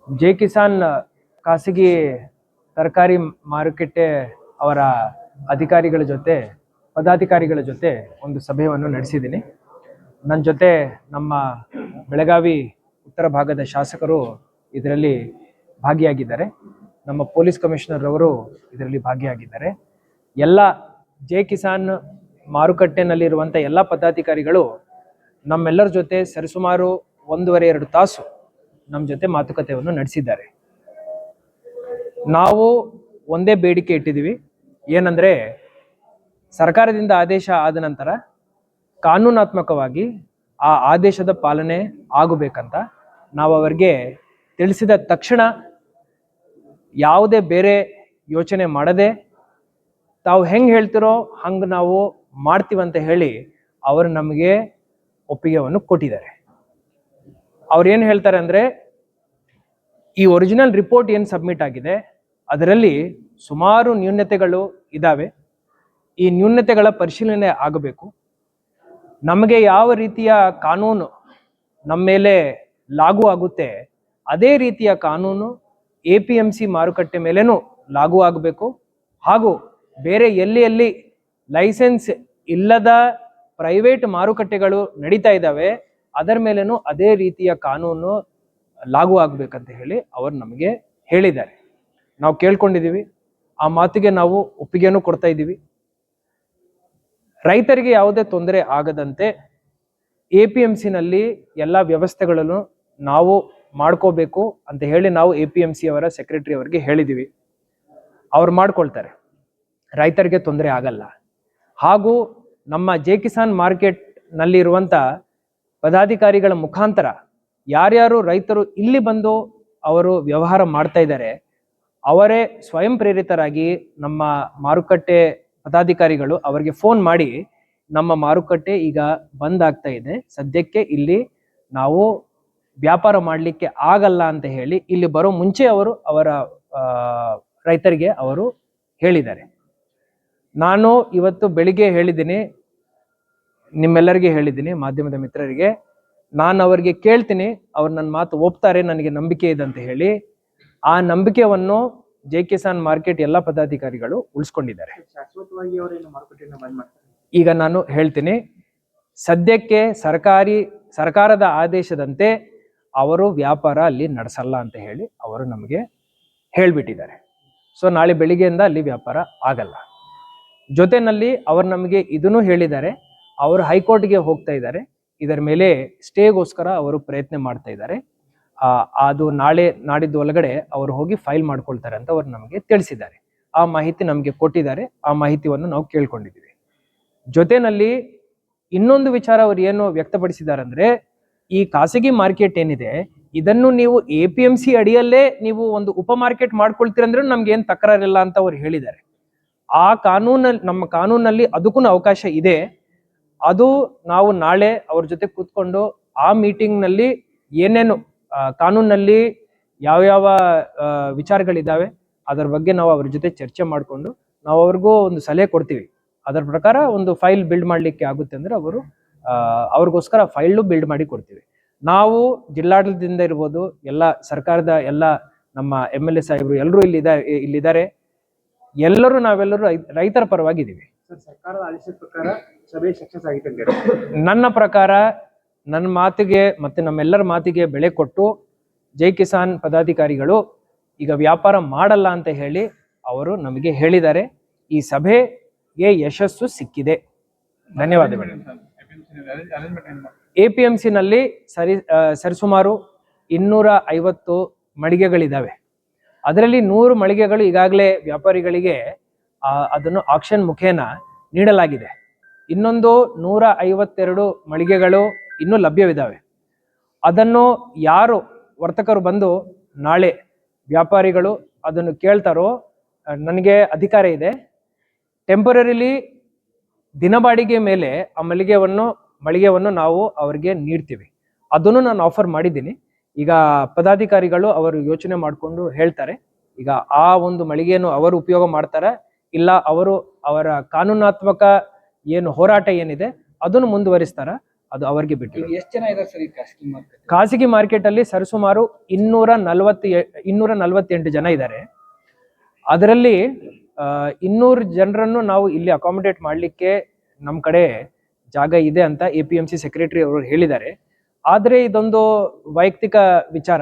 J Kisan ಖಾಸಗಿ ತರಕಾರಿ ಮಾರುಕಟ್ಟೆ ಅವರ ಅಧಿಕಾರಿಗಳ ಜೊತೆ ಪದಾಧಿಕಾರಿಗಳ ಜೊತೆ ಒಂದು ಸಭೆಯನ್ನು ನಡೆಸಿದ್ದೀನಿ. ನನ್ನ ಜೊತೆ ನಮ್ಮ ಬೆಳಗಾವಿ ಉತ್ತರ ಭಾಗದ ಶಾಸಕರು ಇದರಲ್ಲಿ ಭಾಗಿಯಾಗಿದ್ದಾರೆ. ನಮ್ಮ ಪೊಲೀಸ್ ಕಮಿಷನರ್ ಅವರು ಇದರಲ್ಲಿ ಭಾಗಿಯಾಗಿದ್ದಾರೆ. ಎಲ್ಲ ಜೆ ಕಿಸಾನ್ ಮಾರುಕಟ್ಟೆನಲ್ಲಿರುವಂಥ ಎಲ್ಲ ಪದಾಧಿಕಾರಿಗಳು ನಮ್ಮೆಲ್ಲರ ಜೊತೆ ಸರಿಸುಮಾರು 1.5-2 ತಾಸು ನಮ್ಮ ಜೊತೆ ಮಾತುಕತೆಯನ್ನು ನಡೆಸಿದ್ದಾರೆ. ನಾವು ಒಂದೇ ಬೇಡಿಕೆ ಇಟ್ಟಿದ್ದೀವಿ, ಏನಂದರೆ ಸರ್ಕಾರದಿಂದ ಆದೇಶ ಆದ ನಂತರ ಕಾನೂನಾತ್ಮಕವಾಗಿ ಆ ಆದೇಶದ ಪಾಲನೆ ಆಗಬೇಕಂತ ನಾವು ಅವರಿಗೆ ತಿಳಿಸಿದ ತಕ್ಷಣ ಯಾವುದೇ ಬೇರೆ ಯೋಚನೆ ಮಾಡದೆ ತಾವು ಹೆಂಗೆ ಹೇಳ್ತಿರೋ ಹಂಗೆ ನಾವು ಮಾಡ್ತೀವಂತ ಹೇಳಿ ಅವರು ನಮಗೆ ಒಪ್ಪಿಗೆಯನ್ನು ಕೊಟ್ಟಿದ್ದಾರೆ. ಅವ್ರು ಏನು ಹೇಳ್ತಾರೆ ಅಂದರೆ, ಈ ಒರಿಜಿನಲ್ ರಿಪೋರ್ಟ್ ಏನು ಸಬ್ಮಿಟ್ ಆಗಿದೆ ಅದರಲ್ಲಿ ಸುಮಾರು ನ್ಯೂನತೆಗಳು ಇದ್ದಾವೆ. ಈ ನ್ಯೂನತೆಗಳ ಪರಿಶೀಲನೆ ಆಗಬೇಕು. ನಮಗೆ ಯಾವ ರೀತಿಯ ಕಾನೂನು ನಮ್ಮ ಮೇಲೆ ಲಾಗೂ ಆಗುತ್ತೆ ಅದೇ ರೀತಿಯ ಕಾನೂನು APMC ಮಾರುಕಟ್ಟೆ ಮೇಲೇನೂ ಲಾಗೂ ಆಗಬೇಕು. ಹಾಗೂ ಬೇರೆ ಎಲ್ಲಿ ಲೈಸೆನ್ಸ್ ಇಲ್ಲದ ಪ್ರೈವೇಟ್ ಮಾರುಕಟ್ಟೆಗಳು ನಡೀತಾ ಇದ್ದಾವೆ ಅದರ ಮೇಲೇನೂ ಅದೇ ರೀತಿಯ ಕಾನೂನು ಲಾಗೂ ಆಗಬೇಕಂತ ಹೇಳಿ ಅವರು ನಮಗೆ ಹೇಳಿದ್ದಾರೆ. ನಾವು ಕೇಳ್ಕೊಂಡಿದ್ದೀವಿ, ಆ ಮಾತಿಗೆ ನಾವು ಒಪ್ಪಿಗೆಯನ್ನು ಕೊಡ್ತಾ ಇದ್ದೀವಿ. ರೈತರಿಗೆ ಯಾವುದೇ ತೊಂದರೆ ಆಗದಂತೆ APMCನಲ್ಲಿ ಎಲ್ಲ ವ್ಯವಸ್ಥೆಗಳನ್ನು ನಾವು ಮಾಡ್ಕೋಬೇಕು ಅಂತ ಹೇಳಿ ನಾವು APMC ಅವರ ಸೆಕ್ರೆಟರಿ ಅವರಿಗೆ ಹೇಳಿದ್ದೀವಿ. ಅವ್ರು ಮಾಡ್ಕೊಳ್ತಾರೆ, ರೈತರಿಗೆ ತೊಂದರೆ ಆಗಲ್ಲ. ಹಾಗೂ ನಮ್ಮ ಜೆ ಕಿಸಾನ್ ಮಾರ್ಕೆಟ್ನಲ್ಲಿರುವಂಥ ಪದಾಧಿಕಾರಿಗಳ ಮುಖಾಂತರ ಯಾರ್ಯಾರು ರೈತರು ಇಲ್ಲಿ ಬಂದು ಅವರು ವ್ಯವಹಾರ ಮಾಡ್ತಾ ಇದ್ದಾರೆ ಅವರೇ ಸ್ವಯಂ ಪ್ರೇರಿತರಾಗಿ ನಮ್ಮ ಮಾರುಕಟ್ಟೆ ಪದಾಧಿಕಾರಿಗಳು ಅವರಿಗೆ ಫೋನ್ ಮಾಡಿ ನಮ್ಮ ಮಾರುಕಟ್ಟೆ ಈಗ ಬಂದ್ ಆಗ್ತಾ ಇದೆ, ಸದ್ಯಕ್ಕೆ ಇಲ್ಲಿ ನಾವು ವ್ಯಾಪಾರ ಮಾಡಲಿಕ್ಕೆ ಆಗಲ್ಲ ಅಂತ ಹೇಳಿ ಇಲ್ಲಿ ಬರೋ ಮುಂಚೆ ಅವರು ಅವರ ರೈತರಿಗೆ ಅವರು ಹೇಳಿದ್ದಾರೆ. ನಾನು ಇವತ್ತು ಬೆಳಿಗ್ಗೆ ಹೇಳಿದ್ದೀನಿ, ನಿಮ್ಮೆಲ್ಲರಿಗೆ ಹೇಳಿದ್ದೀನಿ, ಮಾಧ್ಯಮದ ಮಿತ್ರರಿಗೆ. ನಾನು ಅವರಿಗೆ ಕೇಳ್ತೀನಿ, ಅವ್ರು ನನ್ನ ಮಾತು ಒಪ್ತಾರೆ, ನನಗೆ ನಂಬಿಕೆ ಇದೆ ಅಂತ ಹೇಳಿ. ಆ ನಂಬಿಕೆಯನ್ನು ಜೆ ಕಿಸಾನ್ ಮಾರ್ಕೆಟ್ ಎಲ್ಲ ಪದಾಧಿಕಾರಿಗಳು ಉಳಿಸ್ಕೊಂಡಿದ್ದಾರೆ. ಈಗ ನಾನು ಹೇಳ್ತೀನಿ, ಸದ್ಯಕ್ಕೆ ಸರ್ಕಾರದ ಆದೇಶದಂತೆ ಅವರು ವ್ಯಾಪಾರ ಅಲ್ಲಿ ನಡೆಸಲ್ಲ ಅಂತ ಹೇಳಿ ಅವರು ನಮಗೆ ಹೇಳಿಬಿಟ್ಟಿದ್ದಾರೆ. ಸೊ ನಾಳೆ ಬೆಳಿಗ್ಗೆಯಿಂದ ಅಲ್ಲಿ ವ್ಯಾಪಾರ ಆಗಲ್ಲ. ಜೊತೆನಲ್ಲಿ ಅವರು ನಮಗೆ ಇದನ್ನು ಹೇಳಿದ್ದಾರೆ, ಅವರು ಹೈಕೋರ್ಟ್ಗೆ ಹೋಗ್ತಾ ಇದ್ದಾರೆ, ಇದರ ಮೇಲೆ ಸ್ಟೇಗೋಸ್ಕರ ಅವರು ಪ್ರಯತ್ನ ಮಾಡ್ತಾ ಇದ್ದಾರೆ. ಅದು ನಾಡಿದ್ದು ಒಳಗಡೆ ಅವರು ಹೋಗಿ ಫೈಲ್ ಮಾಡ್ಕೊಳ್ತಾರೆ ಅಂತ ಅವರು ನಮಗೆ ತಿಳಿಸಿದ್ದಾರೆ. ಆ ಮಾಹಿತಿ ನಮಗೆ ಕೊಟ್ಟಿದ್ದಾರೆ, ಆ ಮಾಹಿತಿಯನ್ನು ನಾವು ಕೇಳ್ಕೊಂಡಿದ್ದೀವಿ. ಜೊತೆನಲ್ಲಿ ಇನ್ನೊಂದು ವಿಚಾರ ಅವರು ಏನು ವ್ಯಕ್ತಪಡಿಸಿದ್ದಾರೆ ಅಂದರೆ, ಈ ಖಾಸಗಿ ಮಾರ್ಕೆಟ್ ಏನಿದೆ ಇದನ್ನು ನೀವು APMC ಅಡಿಯಲ್ಲೇ ನೀವು ಒಂದು ಉಪ ಮಾರ್ಕೆಟ್ ಮಾಡ್ಕೊಳ್ತೀರಂದ್ರೆ ನಮ್ಗೆ ಏನು ತಕರಾರಿಲ್ಲ ಅಂತ ಅವ್ರು ಹೇಳಿದ್ದಾರೆ. ಆ ನಮ್ಮ ಕಾನೂನಲ್ಲಿ ಅದಕ್ಕೂ ಅವಕಾಶ ಇದೆ. ಅದು ನಾವು ನಾಳೆ ಅವ್ರ ಜೊತೆ ಕೂತ್ಕೊಂಡು ಆ ಮೀಟಿಂಗ್ನಲ್ಲಿ ಏನೇನು ಕಾನೂನಲ್ಲಿ ಯಾವ ವಿಚಾರಗಳಿದ್ದಾವೆ ಅದರ ಬಗ್ಗೆ ನಾವು ಅವ್ರ ಜೊತೆ ಚರ್ಚೆ ಮಾಡಿಕೊಂಡು ನಾವು ಅವ್ರಿಗೂ ಒಂದು ಸಲಹೆ ಕೊಡ್ತೀವಿ. ಅದರ ಪ್ರಕಾರ ಒಂದು ಫೈಲ್ ಬಿಲ್ಡ್ ಮಾಡಲಿಕ್ಕೆ ಆಗುತ್ತೆ ಅಂದರೆ ಅವ್ರಿಗೋಸ್ಕರ ಫೈಲು ಬಿಲ್ಡ್ ಮಾಡಿ ಕೊಡ್ತೀವಿ. ನಾವು ಜಿಲ್ಲಾಡಳಿತದಿಂದ ಇರ್ಬೋದು, ಎಲ್ಲ ಸರ್ಕಾರದ ಎಲ್ಲ ನಮ್ಮ MLA ಸಾಹೇಬರು ಎಲ್ಲರೂ ಇಲ್ಲಿದ್ದಾರೆ. ನಾವೆಲ್ಲರೂ ರೈತರ ಪರವಾಗಿದ್ದೀವಿ. ಸರ್ಕಾರದ ಆದೇಶದ ಪ್ರಕಾರ ಸಭೆ ಸಕ್ಸಸ್ ಆಗಿದೆ. ನನ್ನ ಪ್ರಕಾರ ನನ್ನ ಮಾತಿಗೆ ಮತ್ತೆ ನಮ್ಮೆಲ್ಲರ ಮಾತಿಗೆ ಬೆಲೆ ಕೊಟ್ಟು ಜೈ ಕಿಸಾನ್ ಪದಾಧಿಕಾರಿಗಳು ಈಗ ವ್ಯಾಪಾರ ಮಾಡಲ್ಲ ಅಂತ ಹೇಳಿ ಅವರು ನಮಗೆ ಹೇಳಿದ್ದಾರೆ. ಈ ಸಭೆಗೆ ಯಶಸ್ಸು ಸಿಕ್ಕಿದೆ. ಧನ್ಯವಾದಗಳು. APMCನಲ್ಲಿ ಸರಿಸುಮಾರು 250 ಮಳಿಗೆಗಳಿದ್ದಾವೆ. ಅದರಲ್ಲಿ 100 ಮಳಿಗೆಗಳು ಈಗಾಗಲೇ ವ್ಯಾಪಾರಿಗಳಿಗೆ ಅದನ್ನು ಆಕ್ಷನ್ ಮುಖೇನ ನೀಡಲಾಗಿದೆ. ಇನ್ನೊಂದು 152 ಮಳಿಗೆಗಳು ಇನ್ನೂ ಲಭ್ಯವಿದ್ದಾವೆ. ಅದನ್ನು ಯಾರು ವರ್ತಕರು ಬಂದು ನಾಳೆ ವ್ಯಾಪಾರಿಗಳು ಅದನ್ನು ಕೇಳ್ತಾರೋ, ನನಗೆ ಅಧಿಕಾರ ಇದೆ, ಟೆಂಪರರಿಲಿ ದಿನಬಾಡಿಗೆ ಮೇಲೆ ಆ ಮಳಿಗೆಯನ್ನು ನಾವು ಅವರಿಗೆ ನೀಡ್ತೀವಿ. ಅದನ್ನು ನಾನು ಆಫರ್ ಮಾಡಿದ್ದೀನಿ. ಈಗ ಪದಾಧಿಕಾರಿಗಳು ಅವರು ಯೋಚನೆ ಮಾಡಿಕೊಂಡು ಹೇಳ್ತಾರೆ, ಈಗ ಆ ಒಂದು ಮಳಿಗೆಯನ್ನು ಅವರು ಉಪಯೋಗ ಮಾಡ್ತಾರೆ ಇಲ್ಲ ಅವರ ಕಾನೂನಾತ್ಮಕ ಏನು ಹೋರಾಟ ಏನಿದೆ ಅದನ್ನು ಮುಂದುವರಿಸ್ತಾರ ಅದು ಅವರಿಗೆ ಬಿಟ್ಟಿರೋದು. ಎಷ್ಟು ಜನ ಇದ್ದಾರೆ ಸರ್ ಈ ಖಾಸಗಿ ಮಾರ್ಕೆಟ್? ಖಾಸಗಿ ಮಾರ್ಕೆಟ್ ಅಲ್ಲಿ ಸರಿಸುಮಾರು 248 ಜನ ಇದ್ದಾರೆ. ಅದರಲ್ಲಿ 200 ಜನರನ್ನು ನಾವು ಇಲ್ಲಿ ಅಕಾಮಿಡೇಟ್ ಮಾಡಲಿಕ್ಕೆ ನಮ್ಮ ಕಡೆ ಜಾಗ ಇದೆ ಅಂತ APMC ಸೆಕ್ರೆಟರಿ ಅವರು ಹೇಳಿದ್ದಾರೆ. ಆದರೆ ಇದೊಂದು ವೈಯಕ್ತಿಕ ವಿಚಾರ.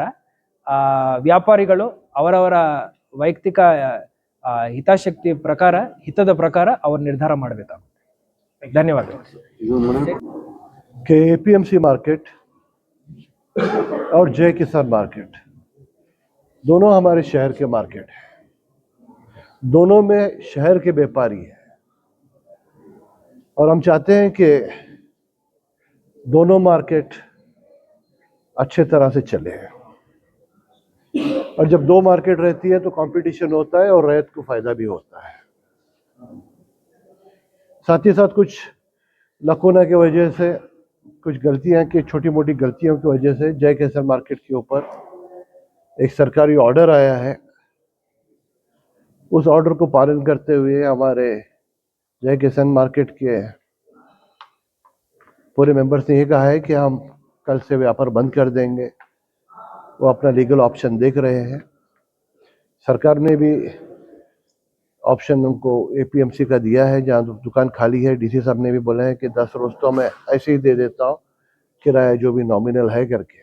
ವ್ಯಾಪಾರಿಗಳು ಅವರವರ ವೈಯಕ್ತಿಕ ಹಿತದ ಪ್ರಕಾರ ಅವರು ನಿರ್ಧಾರ ಮಾಡಬೇಕಾಗುತ್ತೆ. ಧನ್ಯವಾದಗಳು. कि APMC मार्केट और जय किसान मार्केट दोनों हमारे शहर के मार्केट हैं। दोनों में शहर के व्यापारी हैं और हम चाहते हैं कि दोनों मार्केट अच्छे तरह से चले। और जब दो मार्केट रहती है तो कंपटीशन होता है और रैयत को फायदा भी होता है। साथ ही साथ कुछ लकोना की वजह से, कुछ गलतियां की छोटी मोटी गलतियों की वजह से जय किसान मार्केट के ऊपर एक सरकारी ऑर्डर आया है। उस ऑर्डर को पालन करते हुए हमारे जय किसान मार्केट के पूरे मेंबर्स ने ये कहा है कि हम कल से व्यापार बंद कर देंगे। वो अपना लीगल ऑप्शन देख रहे हैं। सरकार ने भी ऑप्शन उनको APMC का दिया है, जहाँ दुकान खाली है DC साहब ने भी बोला है कि 10 रोज तो मैं ऐसे ही दे देता हूँ, किराया जो भी नॉमिनल है करके।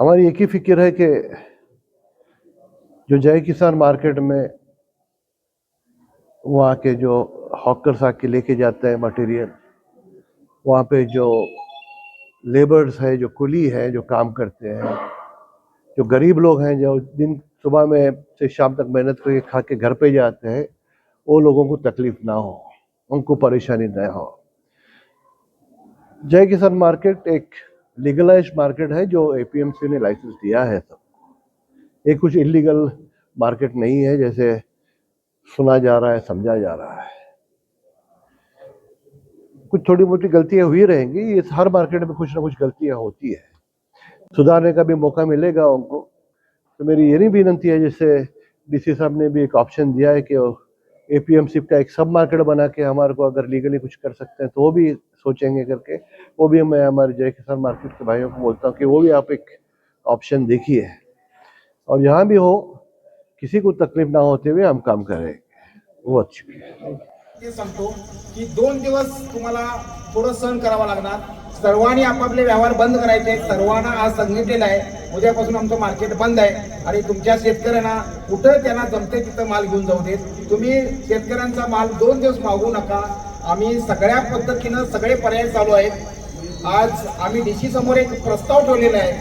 हमारी एक ही फिक्र है कि जो जय किसान मार्केट में वहाँ के जो हॉकर्स आके लेके जाते हैं मटेरियल, वहाँ पे जो लेबर्स है, जो कुली है, जो काम करते हैं, जो गरीब लोग हैं, जो दिन सुबह में से शाम तक मेहनत करके खा के घर पे जाते हैं, वो लोगों को तकलीफ ना हो, उनको परेशानी ना हो। जय किसान मार्केट एक लीगलाइज्ड मार्केट है जो APMC ने लाइसेंस दिया है सब। ये कुछ इलीगल मार्केट नहीं है जैसे सुना जा रहा है, समझा जा रहा है। कुछ थोड़ी मोटी गलतियां हुई रहेंगी, ये हर मार्केट में कुछ ना कुछ गलतियां होती है, सुधारने का भी मौका मिलेगा उनको। तो मेरी ये नहीं विनंती है, जैसे DC साहब ने भी एक ऑप्शन दिया है कि APMC का एक सब मार्केट बना के हमारे को अगर लीगली कुछ कर सकते हैं तो वो भी सोचेंगे करके। वो भी मैं हमारे जय किसान मार्केट के भाइयों को बोलता हूँ कि वो भी आप एक ऑप्शन देखिए, और जहाँ भी हो किसी को तकलीफ ना होते हुए हम काम करें। वो अच्छी ते सांगतो की 2 दिवस तुम्हाला थोडं सहन करावं लागणार. सर्वांनी आपापले व्यवहार बंद करायचे. सर्वांना आज सांगितलेलं आहे उद्यापासून आमचं मार्केट बंद आहे आणि तुमच्या शेतकऱ्यांना कुठं त्यांना जमते तिथं माल घेऊन जाऊ देत. तुम्ही शेतकऱ्यांचा माल 2 दिवस मागू नका. आम्ही सगळ्या पद्धतीनं सगळे पर्याय चालू आहेत. आज आम्ही DC समोर एक प्रस्ताव ठेवलेला आहे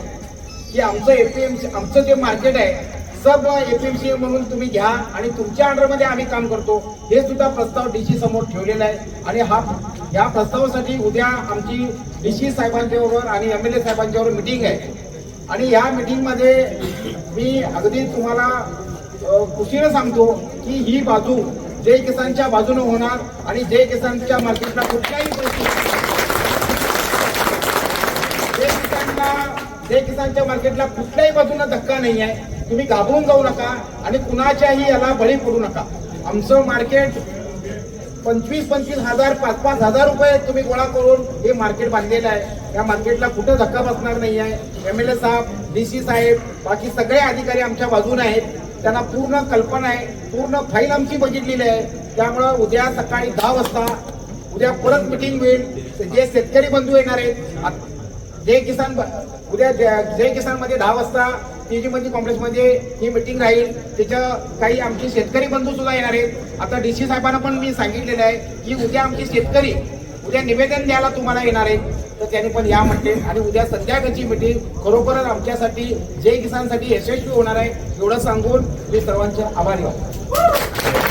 की आमचं APMC आमचं जे मार्केट आहे सब APMC म्हणून तुम्ही घ्या आणि तुमच्या अंडरमध्ये आम्ही काम करतो, हे सुद्धा प्रस्ताव DC समोर ठेवलेला आहे. आणि या प्रस्तावासाठी उद्या आमची DC साहेबांच्याबरोबर आणि MLA साहेबांच्याबरोबर मीटिंग आहे. आणि या मीटिंगमध्ये मी अगदी तुम्हाला खुशीनं सांगतो की ही बाजू जय किसानच्या बाजूने होणार आणि जय किसानच्या मार्केटला कुठल्याही जय किसानच्या मार्केटला कुठल्याही बाजूने धक्का नाही आहे. तुम्ही घाबरून जाऊ नका आणि कुणाच्याही याला बळी पडू नका. आमचं मार्केट 25,000 5,000 रुपये तुम्ही गोळा करून हे मार्केट बांधलेलं आहे. या मार्केटला कुठं धक्का बसणार नाही आहे. MLA साहेब, DC साहेब, बाकी सगळे अधिकारी आमच्या बाजूने आहेत. त्यांना पूर्ण कल्पना आहे, पूर्ण फाईल आमची बघितलेली आहे. त्यामुळं उद्या सकाळी 10 वाजता उद्या परत मिटिंग होईल. जे शेतकरी बंधू येणार आहेत जय किसान उद्या जय किसान मध्ये 10 वाजता TG कॉम्प्लेक्समध्ये ही मीटिंग राहील. त्याचं काही आमचे शेतकरी बंधू सुद्धा येणार आहेत. आता DC साहेबांना पण मी सांगितलेलं आहे की उद्या आमचे शेतकरी उद्या निवेदन द्यायला तुम्हाला येणार आहेत, तर त्यांनी पण या म्हणते. आणि उद्या संध्याकाळची मीटिंग खरोखरच आमच्यासाठी जय किसानसाठी यशस्वी होणार आहे एवढं सांगून मी सर्वांचे आभारी आहे.